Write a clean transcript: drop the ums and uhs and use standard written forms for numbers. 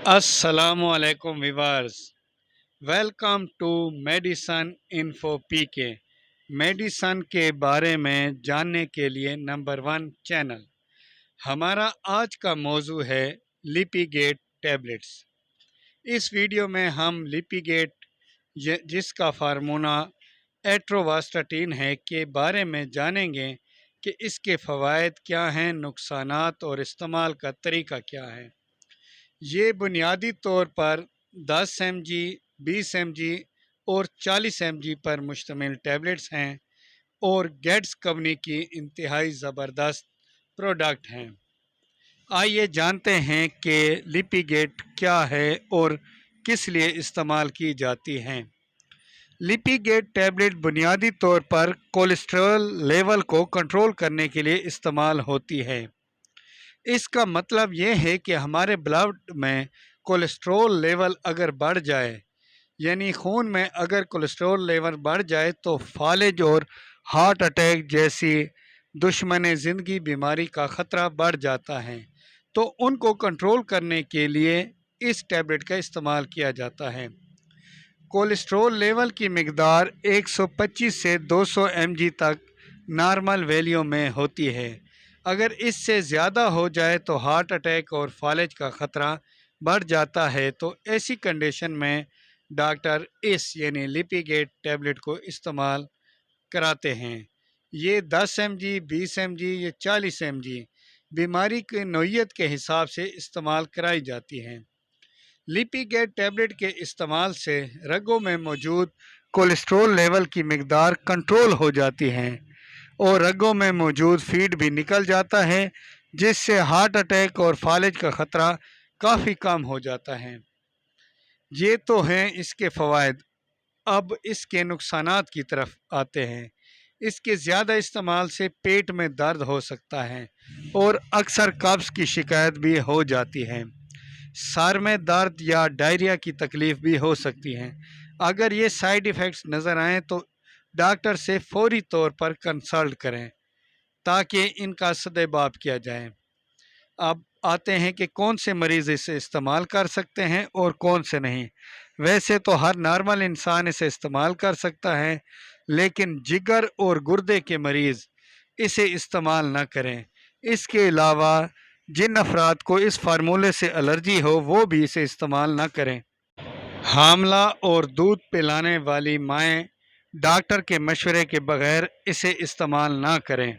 السلام علیکم viewers, welcome to medicine info PK کے۔ میڈیسن کے بارے میں جاننے کے لیے نمبر 1 چینل۔ ہمارا آج کا موضوع ہے لیپی گیٹ ٹیبلٹس۔ اس ویڈیو میں ہم لیپی گیٹ جس کا فارمولہ ایٹروواسٹاٹین ہے کے بارے میں جانیں گے کہ اس کے فوائد کیا ہیں، نقصانات اور استعمال کا طریقہ کیا ہے۔ یہ بنیادی طور پر 10 ایم جی، 20 ایم جی اور 40 ایم جی پر مشتمل ٹیبلٹس ہیں اور گیٹس کمپنی کی انتہائی زبردست پروڈکٹ ہیں۔ آئیے جانتے ہیں کہ لیپی گیٹ کیا ہے اور کس لیے استعمال کی جاتی ہیں۔ لیپی گیٹ ٹیبلٹ بنیادی طور پر کولیسٹرول لیول کو کنٹرول کرنے کے لیے استعمال ہوتی ہے۔ اس کا مطلب یہ ہے کہ ہمارے بلڈ میں کولیسٹرول لیول اگر بڑھ جائے، یعنی خون میں اگر کولیسٹرول لیول بڑھ جائے تو فالج اور ہارٹ اٹیک جیسی دشمن زندگی بیماری کا خطرہ بڑھ جاتا ہے، تو ان کو کنٹرول کرنے کے لیے اس ٹیبلٹ کا استعمال کیا جاتا ہے۔ کولیسٹرول لیول کی مقدار 125 سے 200 ایم جی تک نارمل ویلیو میں ہوتی ہے۔ اگر اس سے زیادہ ہو جائے تو ہارٹ اٹیک اور فالج کا خطرہ بڑھ جاتا ہے، تو ایسی کنڈیشن میں ڈاکٹر یعنی لیپی گیٹ ٹیبلٹ کو استعمال کراتے ہیں۔ یہ 10 ایم جی، 20 ایم جی یا 40 ایم جی بیماری کی نوعیت کے حساب سے استعمال کرائی جاتی ہیں۔ لیپی گیٹ ٹیبلٹ کے استعمال سے رگوں میں موجود کولیسٹرول لیول کی مقدار کنٹرول ہو جاتی ہے اور رگوں میں موجود فیڈ بھی نکل جاتا ہے، جس سے ہارٹ اٹیک اور فالج کا خطرہ کافی کم ہو جاتا ہے۔ یہ تو ہیں اس کے فوائد۔ اب اس کے نقصانات کی طرف آتے ہیں۔ اس کے زیادہ استعمال سے پیٹ میں درد ہو سکتا ہے اور اکثر قبض کی شکایت بھی ہو جاتی ہے۔ سر میں درد یا ڈائریا کی تکلیف بھی ہو سکتی ہے۔ اگر یہ سائیڈ ایفیکٹس نظر آئیں تو ڈاکٹر سے فوری طور پر کنسلٹ کریں تاکہ ان کا سدباب کیا جائے۔ اب آتے ہیں کہ کون سے مریض اسے استعمال کر سکتے ہیں اور کون سے نہیں۔ ویسے تو ہر نارمل انسان اسے استعمال کر سکتا ہے، لیکن جگر اور گردے کے مریض اسے استعمال نہ کریں۔ اس کے علاوہ جن افراد کو اس فارمولے سے الرجی ہو وہ بھی اسے استعمال نہ کریں۔ حاملہ اور دودھ پلانے والی مائیں ڈاکٹر کے مشورے کے بغیر اسے استعمال نہ کریں۔